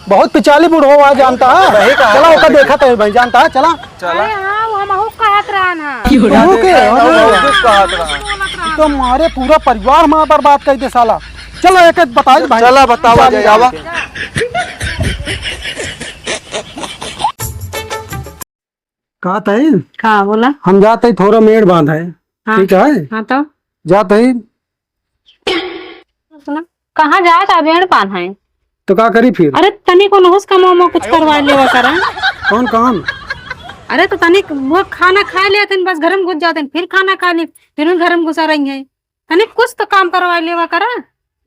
बहुत पिचाली बुढ़ो हुआ जानता है। चला ओका देखा तो भाई जानता है। चला अरे हाँ वो हमहू कहत रहन हा तू के तो मारे पूरा परिवार मां बर्बाद कर दे साला। चलो एक एक बताई भाई। चला बतावा जावा। कहा तई हाँ बोला। हम जाते ही थोड़ा मेड़ बांध है। हाँ, ठीक है हाँ तो जाते ही सुना कहाँ जाए था भेड़ पान है। तो क्या करी फिर। अरे तनी को नहुस का मोमो कुछ करवा लेवा करा। कौन काम। अरे तो तनिक वो खाना खा लेते बस घर में घुस जाते फिर खाना खा ले फिर घर में घुसा रही है। तनिक कुछ तो काम करवा लेवा करा।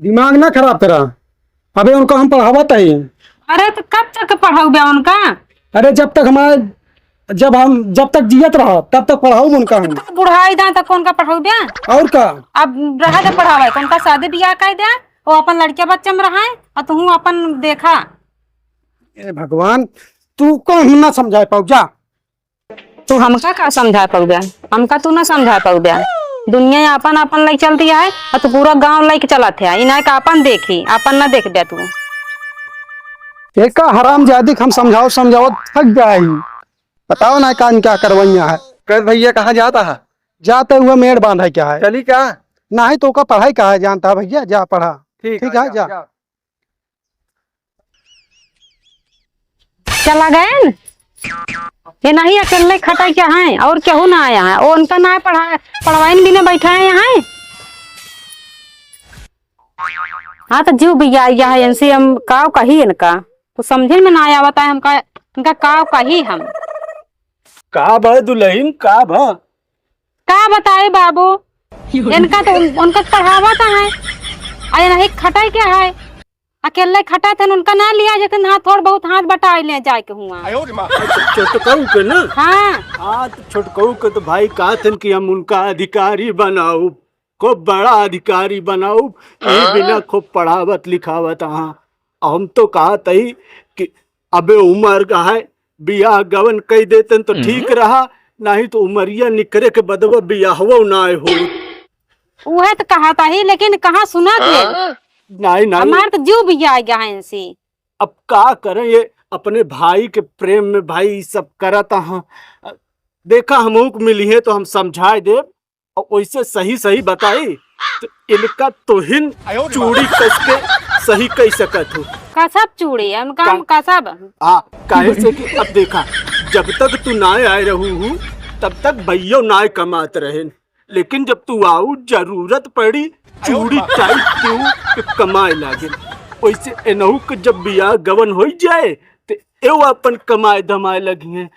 दिमाग ना खराब तेरा। अबे उनको हम पढ़ावत है। अरे तो कब तक पढ़ाऊ बे उनका। अरे जब तक जियत रहा तब तक पढ़ाऊ उनका हम। बुढ़ाई दा तक कौन का पढ़ाऊ बे। और का अब रहा दे पढ़ावा कौन का शादी ब्याह कर दे वो अपन लड़के बच्चे में रहा है और तू अपन देखा। ए भगवान तू को हम ना समझा पाऊ जा। तू हमका का समझा पाऊ बे हमका तू ना समझा पाऊ बे। दुनिया अपन अपन लाइक चलती है और तू पूरा गांव लाइक चलत है इन्हें का अपन देखी अपन ना देख बे तू। एक का हराम जादी हम समझाओ थक गया ही। बताओ ना कान क्या करवैया है। कर भैया कहाँ जाता है। जाते हुए मेड़ बांधा क्या है। चली क्या ना ही तो का पढ़ाई कहा है जानता है भैया। जा पढ़ा ठीक है जा। चला गए ये नहीं अकेले खटा क्या है और केहू ना आया है और उनका ना पढ़वाइन भी ना बैठा है यहाँ। हाँ तो जीव भैया यहाँ इनसे हम काव का ही इनका कुछ समझे में ना आया बता हमका इनका काव का ही हम का भ दुल्हन का भ का बताए बाबू इनका तो उनका पढ़ावा था है अरे नहीं खटाई क्या है अकेले खटा थे उनका ना लिया जाते ना थोड़ा बहुत हाथ बटा ले जाए के हुआ। छोटकऊ के ना। हाँ तो छोटकऊ के तो भाई कहते कि हम उनका अधिकारी बनाऊ खूब बड़ा अधिकारी बनाऊ बिना खूब पढ़ावत लिखावत। हाँ हम तो कहा तही कि अबे उम्र का है बियाह गवन कही देते तो ठीक रहा नहीं तो उमरिया निकरे के बदवा बियाहवो ना हो। वह तो कहा था ही लेकिन कहाँ सुना के नहीं हमारे तो जीव भी आ गया है इनसे। अब का करें ये अपने भाई के प्रेम में भाई सब करता। हाँ देखा हम मिली है तो हम समझाए दे और वैसे सही बताई तो इनका तोहिन चूड़ी कस के सही कह सकत हो। कसब चूड़ी है उनका हम कसब। हाँ काहे से कि अब देखा जब तक तू ना आए रहू तब तक भैया ना कमात रहे लेकिन जब तू आऊ जरूरत पड़ी चूड़ी टाइट क्यों कि कमाए लागे वैसे एनहू के जब बियाह गवन हो जाए तो एव अपन कमाए धमाए लगी है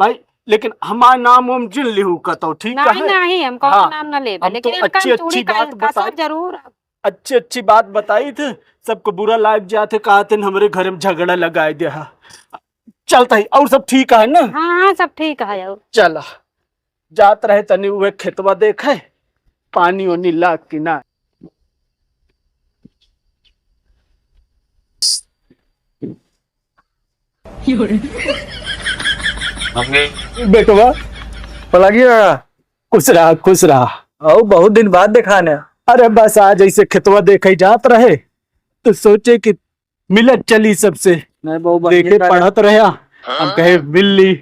भाई। लेकिन हमारा नाम हम जिन लिहू कहता ठीक है नहीं हम कौन नाम ना ले लेकिन तो अच्छी बात बता जरूर अच्छी बात बताई थे सबको बुरा लाग जाते कहते हमारे घर में झगड़ा लगाए दे। चलता ही और सब ठीक है ना। हाँ सब ठीक है और चला जात रहे तनी हुए खेतवा देखे पानी ओनी लाग की ना। बेटवा पला गया खुश रहा और बहुत दिन बाद देखा ने। अरे बस आज ऐसे खेतवा देखे जात रहे तो सोचे कि मिलत चली सबसे देखे पढ़त रहे हम कहे मिल ली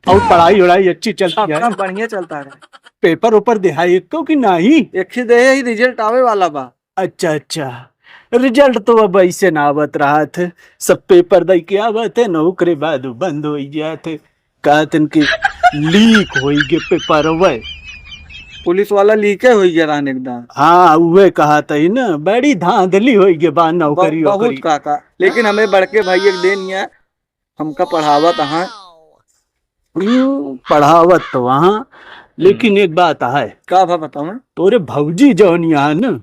और पढ़ाई वढ़ाई अच्छी चलती है बढ़िया चलता है। पेपर ऊपर दिहाई क्योंकि नहीं एक ही दे ही रिजल्ट आवे वाला बा। अच्छा रिजल्ट तो अब ऐसे ना आवत रहा थे सब पेपर दे के आवत है नौकरी बाद बंद हो जाते कहते कि लीक हो गए पेपर वे पुलिस वाला लीके हो गया रहने एकदम। हाँ वे कहा था ना बड़ी धांधली हो गई बा नौकरी बहुत काका लेकिन हमें बड़के भाई एक दिन है हमका पढ़ावत हाँ पढ़ावत तो वहाँ लेकिन एक बात है का बताओ तोरे भौजी जौन यहाँ न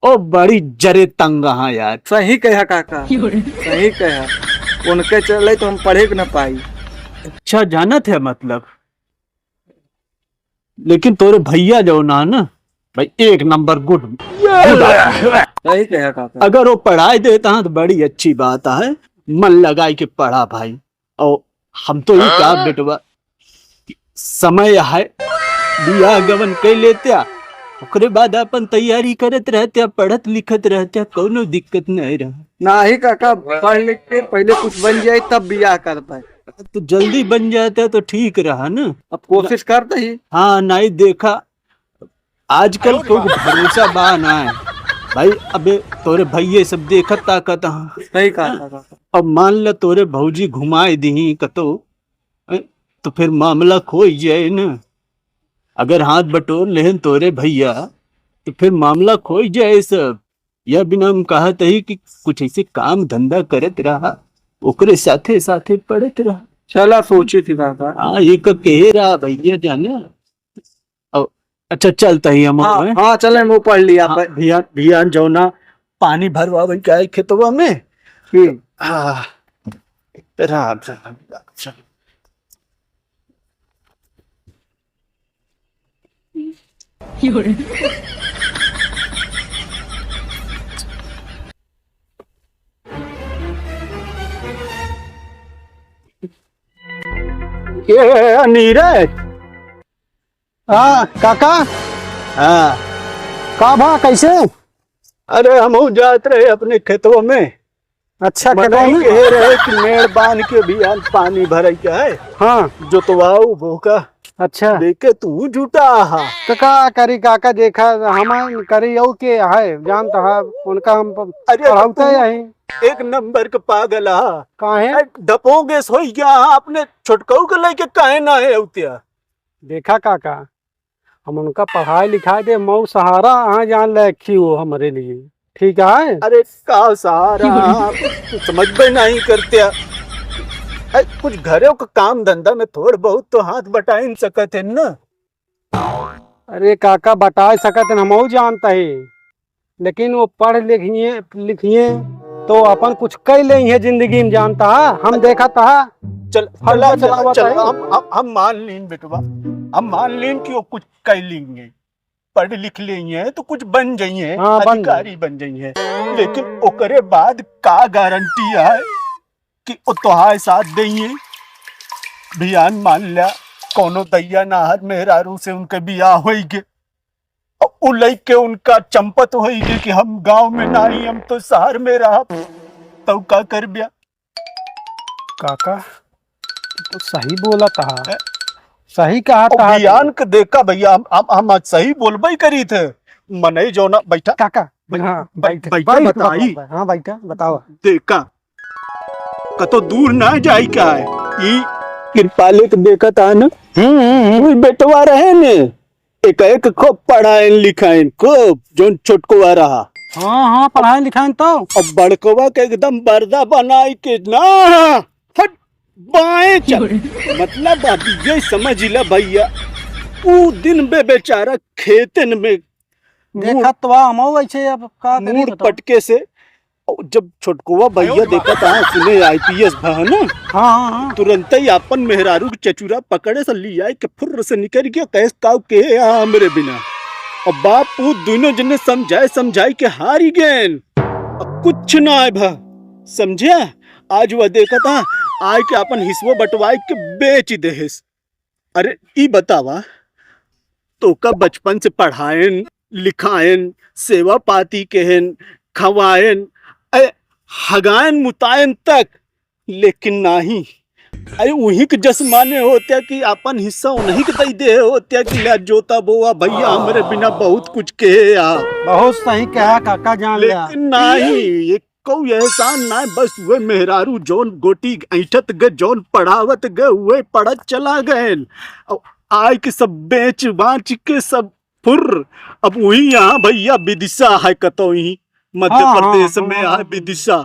ओ बड़ी जरे तंग हाँ यार। सही कहा काका सही कहा उनके चले तो हम पढ़े न पाई। अच्छा जाना थे मतलब लेकिन तोरे भैया जो ना भाई एक नंबर गुड सही कहा काका। अगर वो पढ़ाई देता है तो बड़ी अच्छी बात है मन लगाई के पढ़ा भाई। और हम तो ये कहा बेटवा समय है बियाह गवन कह लेते ओकरे बाद अपन तैयारी करत रहते, पढ़त लिखत रहते, कोनो दिक्कत नहीं रहा। ना ही काका पढ़ लिख के पहले कुछ बन जाए तब बियाह कर पाए। तो जल्दी बन जाता तो ठीक रहा ना। अब कोशिश करते ही। हाँ नहीं देखा, आजकल तो भरोसा बा ना है भाई। अबे तोरे भैये सब देखत ताकत। सही कहा काका। अब मान ल तोरे भौजी घुमाए दी कतो, तो फिर मामला खोई जाए ना। अगर हाथ बटोर लेहन तोरे भैया तो फिर मामला खोई जाए सब। यह बिना हम कहत ही कि कुछ ऐसे काम धंधा करत रहा, ओकरे साथे साथे पढ़त रहा। चला सोची थी काका। हाँ एक कह रहा भैया जाने। अब अच्छा चलता ही हम। हाँ, हाँ चले वो पढ़ लिया। हाँ, भैया जो ना पानी भरवा क्या है खेतवा में। हाँ अच्छा ये नीरज। हाँ काका। हाँ का भा कैसे? अरे हम जात रहे अपने खेतों में। अच्छा बताई कह रहे कि मेड़ बांध के भी पानी भर क्या है। हाँ जोतवाऊ भूखा अच्छा देखे तू झूठा। तो का करी काका, देखा हम करी यू के है जानता है उनका हम पढ़ाते यही। एक नंबर का पागल काहे डपोगे सोई क्या अपने छोटकऊ के लेके काहे ना है उतिया। देखा काका, हम उनका पढ़ाई लिखाई दे मऊ सहारा हाँ जान रखी हो हमारे लिए। ठीक है। अरे का सहारा समझ में नहीं करते। कुछ घरों का काम धंधा में थोड़ बहुत तो हाथ बटा ही सकत है ना। अरे काका बता सकत हम जानता है, लेकिन वो पढ़ लिखिए तो अपन कुछ कर ले है जिंदगी में जानता है। हम देखा था। चल हम मान लीन बेटवा, हम मान लीन कि वो कुछ कर लेंगे, पढ़ लिख लेंगे तो कुछ बन जाइए। हाँ, अधिकारी बन जाइए। लेकिन ओकरे बाद का गारंटी है कि वो तोहार साथ देंगे। भियान मान लिया कोनो दैया नाहर मेहरारू से उनके बियाह होइगे और उ लइके उनका चंपत होइगे कि हम गांव में नहीं, हम तो शहर में रहा, तो का कर बिया। काका तो सही बोला था, सही कहा था। बियान के देखा भैया, हम आज सही बोलबे करी थे। मनई जो ना बैठा काका। हाँ बैठा बताई। हाँ बैठा बताओ। देखा कतो दूर ना जाई का है ई कृपाले के देखा था ना। बेटवा रहे ने एक एक खूब पढ़ाए लिखाए खूब जो छोटकुआ रहा। हाँ हाँ पढ़ाई लिखाई तो अब बड़कवा के एकदम बर्दा बनाई के ना हट बाएं चल। मतलब अभी ये समझ ला भैया, वो दिन बेचारा खेतन में देखा तो हम ऐसे अब का मूड पटके से। जब छोटकुआ भैया देखा था सुने IPS भा ना। हाँ हाँ तुरंत ही अपन मेहरारू के चचुरा पकड़े से लिया के फुर्र से निकल गया कैस काव के यहाँ मेरे बिना। और बाप वो दोनों जने समझाए के हारी गए। अब कुछ ना है भा समझिया। आज वह देखा था आय के अपन हिस्सों बंटवाए के बेच देहिस। अरे ई बतावा तो का बचपन से पढ़ाएन लिखाएन सेवा पाती केहन खवाएन हगायन मुतायन तक, लेकिन नहीं। अरे वही के जसमाने होते कि अपन हिस्सा उन्हीं के दई दे होते कि ले जोता बोआ भैया हमारे बिना बहुत कुछ कहे बहुत सही कहा काका जान लिया। लेकिन नहीं ये कोई एहसान ना, बस वे मेहरारू जोन गोटी ऐठत गए जोन पढ़ावत गए वे पढ़त चला गए। आय के सब बेच बाच के सब फुर। अब वही यहाँ भैया विदिशा है कतो ही मध्य प्रदेश में है विदिशा,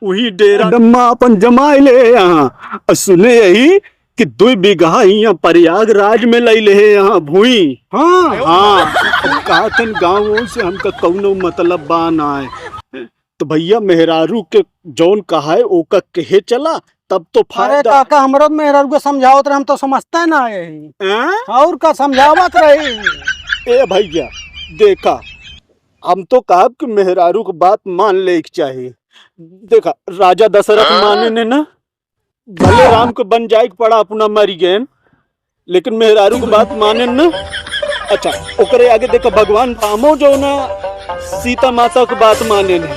वही डेरा डम्मा अपन जमाए ले यहाँ। सुने यही कि 2 बीघा यहाँ प्रयागराज में ले ले यहाँ भूई। हाँ कहा थन गाँवों से हमका कौनो मतलब बान आए। तो भैया मेहरारू के जौन कहा है ओका कहे चला तब तो फायदा। काका हमरो मेहरारू को समझावत रहे, हम तो समझते ना यही और का समझावत रही। ए भैया देखा हम तो कहा कि मेहरारू की बात मान ले चाहिए। देखा राजा दशरथ माने ने ना भले राम को बन जाए पड़ा अपना मरी गए, लेकिन मेहरारू की बात माने ना अच्छा ओकरे आगे देखो भगवान रामो जो ना सीता माता की बात माने ने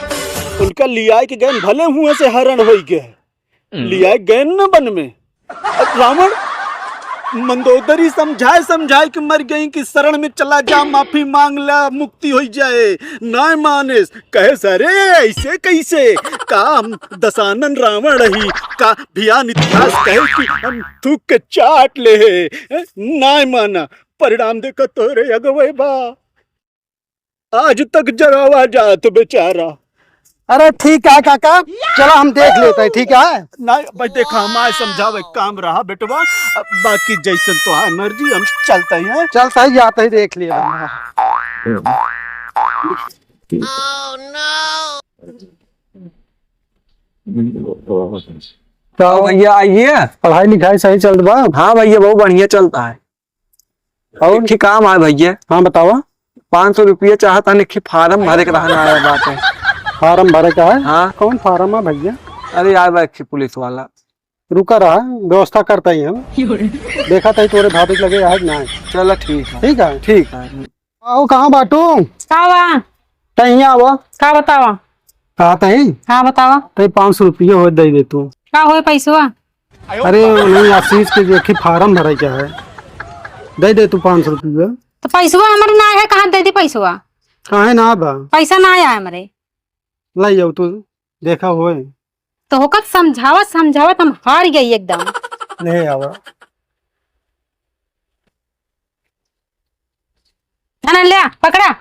उनका लियाए के गए भले हुए से हरण हो गए लियाए गए न वन में रावण मंदोदरी समझाए समझाए कि मर गई कि शरण में चला जा माफी मांग ला मुक्ति हो जाए ना माने कहे सरे ऐसे कैसे का हम दशानन रावण रही का भियान इतिहास कहे कि हम थूक के चाट ले ना माना परिणाम देखा तोरे अगवे बा आज तक जरावा जात बेचारा। अरे ठीक है काका, चलो हम देख लेते हैं, ठीक है। ना भाई देखा हमारे समझावे काम रहा बेटवा बाकी जैसन तो है मर्जी हम चलते हैं। चल सही जाते ही देख लिया। तो भैया आइए, पढ़ाई लिखाई सही चल रहा? हाँ भैया बहुत बढ़िया चलता है। और ठीक काम है भैया। हाँ बताओ। 500 रुपये चाहता नहीं फार्म भरे के रहना आया बात है। फार्म भरे का है? हाँ। कौन फार्म है भैया? अरे यार भाई पुलिस वाला। रुका रहा, व्यवस्था करता ही हम। देखा था तोरे भाभी लगे है ना। चलो ठीक है। ठीक है ठीक है। आओ कहाँ बाटू? कावा तही आवो। का बतावा? कहा तही? हाँ बतावा। तही 500 रुपये हो दे दे तू। का होए पैसवा? अरे नहीं आशीष के देखी फार्म भरे क्या है, दे दे तू 500 रुपये। तो पैसवा हमारे ना है, कहाँ दे दी पैसवा? कहा ना बा पैसा ना आया हमारे। लाई जाओ तू, देखा होए तो होकर समझावत समझावत हम हार गई एकदम। नहीं आवा। ना ले पकड़ा।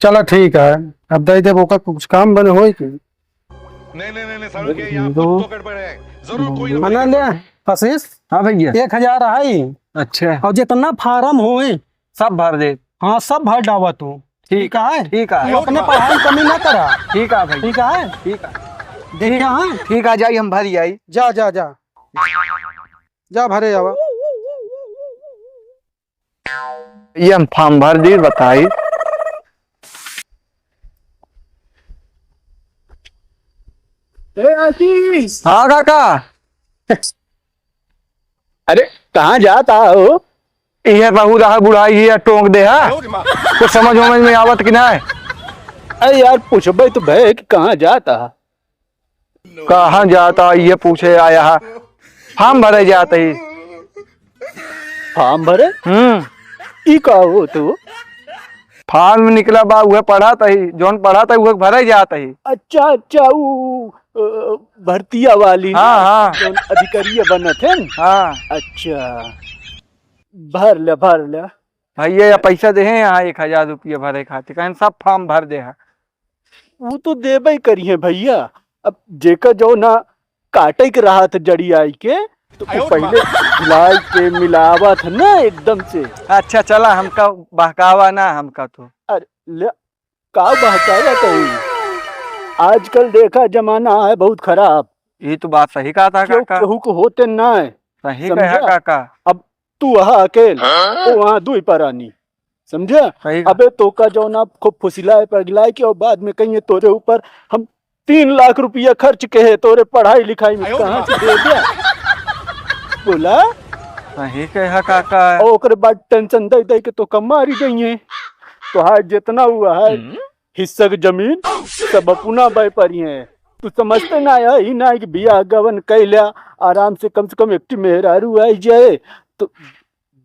चलो ठीक है, अब दे दे बोका कुछ काम बने होए की नहीं सारुण के यहाँ कुछ तो गड़बड़ है, जरूर कोई ना मना ले आशीष। हाँ भैया। 1000 है। अच्छा। और जितना फार्म होए सब भर दे। हाँ सब भर डावा तू। ठीक है ठीक है। तू अपने पढ़ाई कमी ना करा। ठीक है भाई। ठीक है ठीक है। देखिए। हाँ ठीक है जाइए हम भरी आई। जा जा जा जा भरे जावा। ये हम फॉर्म भर दी बताई। आशीष हाँ काका। अरे कहाँ जाता हो? ये बहू रहा बुढ़ाई ये टोंक दे है कुछ समझ में आवत कि ना है। अरे यार पूछबे तो भय कि कहाँ जाता? कहाँ जाता ये पूछे आया है। फॉर्म भरे जाते ही। फॉर्म भरे? ई का हो तू? फॉर्म निकला बा वह पढ़ा था ही, जोन पढ़ा था वह भरे जाता ही। अच्छा अच्छा वो भर्तिया वाली। हाँ हाँ अधिकारी बना थे। हाँ। अच्छा भर ले भैया या पैसा दे यहाँ 1000 रुपये भरे खातिर कहीं सब फॉर्म भर दे है। वो तो देबे करिए भैया। अब जेका जो ना काटे के रहा था जड़ी आई के तो वो पहले लाई के मिलावा था ना एकदम से। अच्छा चला हमका बहकावा ना हमका तो। अरे ले का बहकावा कहीं? आजकल देखा जमाना है बहुत खराब। ये तो बात सही कहा था क्यों काका। केहू को होते ना है। सही कहा काका। अब तू वहाँ अकेल वो वहाँ दुई परानी समझा। सही। अबे तो का जो ना खूब फुसिलाए पगलाए के और बाद में कहीं तोरे ऊपर हम 3 लाख रुपया खर्च के है तोरे पढ़ाई लिखाई में कहाँ से दे दिया बोला। सही कहा काका। और ओकरे बाद टेंशन दे दे के तो कमारी गई है तो हाथ जितना हुआ है हिस्सा की जमीन सब अपना व्यापारी है। तू समझते ना है ही ना कि बिया गवन कैला आराम से कम एक मेहरारू आई जाए तो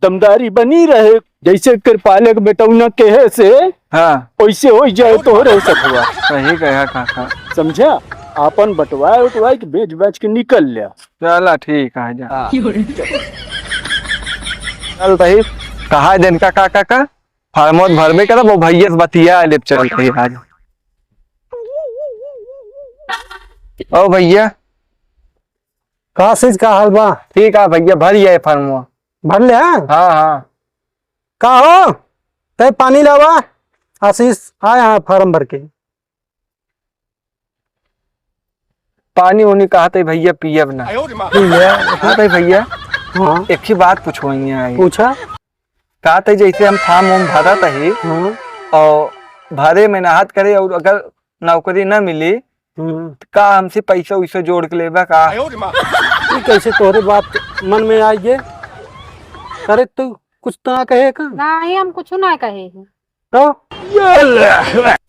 दमदारी बनी रहे। जैसे कृपाले के बेटौना कहे से हाँ वैसे हो जाए तो रह सकवा। सही कहा काका। समझा? आपन बटवाए उठवाए के बेच बेच के निकल लिया। चला ठीक है जा। चल भाई कहा दिन का काका का फार्मोत भरबे करा वो भैया से बतिया ले चल रही आज। ओ भैया कहा चीज का हाल बा? ठीक है भैया भरिए फार्मो। भर ले। हाँ हाँ का हो तय पानी लावा। आशीष आए हाँ फार्म भर के। पानी उन्हीं कहा थे भैया पिए ना कहा थे भैया। हाँ एक ही बात पूछवाइए। पूछा। कहा थे जैसे हम फार्म उम भरा था ही हाँ और भरे में नहात करे और अगर नौकरी न मिली तो का हमसे पैसा वैसा जोड़ के लेबा का। कैसे तोहरे बात मन में आई है? अरे तू कुछ तो ना कहे का नहीं हम कुछ ना कहे हैं। तो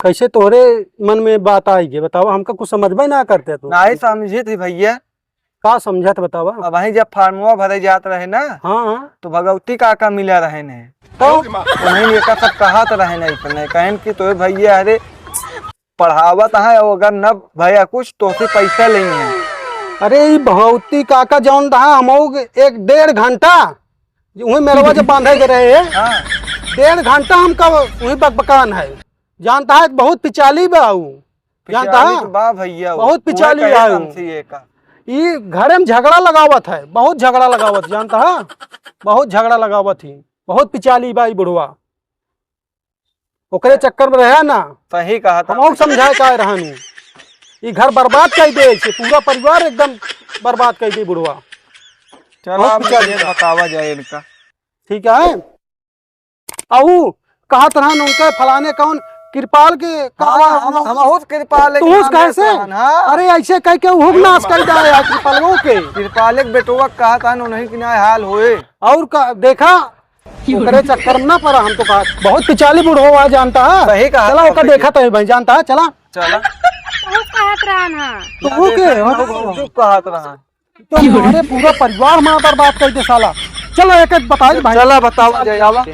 कैसे तोहरे मन में बात आई है बताओ, हमका कुछ समझ में ना करते तो नहीं समझे थे भैया। का समझत बतावा। अब वहीं जब फार्मुआ भरे जात रहे ना, हाँ तो भगवती काका मिला रहे ने, तो वहीं एक सब कहा तो रहे नहीं इतने कहन कि तो भैया अरे पढ़ावत है और अगर न भैया कुछ तो से पैसा लेंगे। अरे ये भगवती काका जौन रहा हम 1-1.5 घंटा वही मेरवा जब बांधे के रहे हाँ 1.5 घंटा हमका वही बकबकान है। जानता है बहुत पिचाली बा ऊ, जानता है बा भैया बहुत पिचाली वही कहे आयु। हमसे ये का। ये घरे में झगड़ा लगावत है, बहुत झगड़ा लगावत, जानता है बहुत झगड़ा लगावत ही, बहुत पिचाली बा ई बुढ़वा। ओकरे चक्कर में रहा ना, सही कहा था। हम समझाए का रहनू ये घर बर्बाद कर दे छे, पूरा परिवार एकदम बर्बाद कर दे बुढ़वा। चलो बहुत आप पिचाली मुझे बतावा जाए इनका। ठीक है आहू कहा तरह उनका फलाने कौन कृपाल के हम बहुत कृपाल तू कैसे अरे ऐसे कह के हुक नाश कर जाए यार कृपालवों के कृपाल बेटुआ कहा था नहीं कि ना हाल होए और देखा ओकरे चक्कर में ना पड़ा। हम तो कहा बहुत पिचाली बुढ़ो हुआ जानता है। सही कहा चला ओका देखा तो भाई जानता है। चला चला बहुत कहत रहना तो ओके चुप कहा रहा तो हमारे पूरा परिवार मां बर्बाद कर दे साला। चलो एक बताइए भाई। चला बताओ जयावा।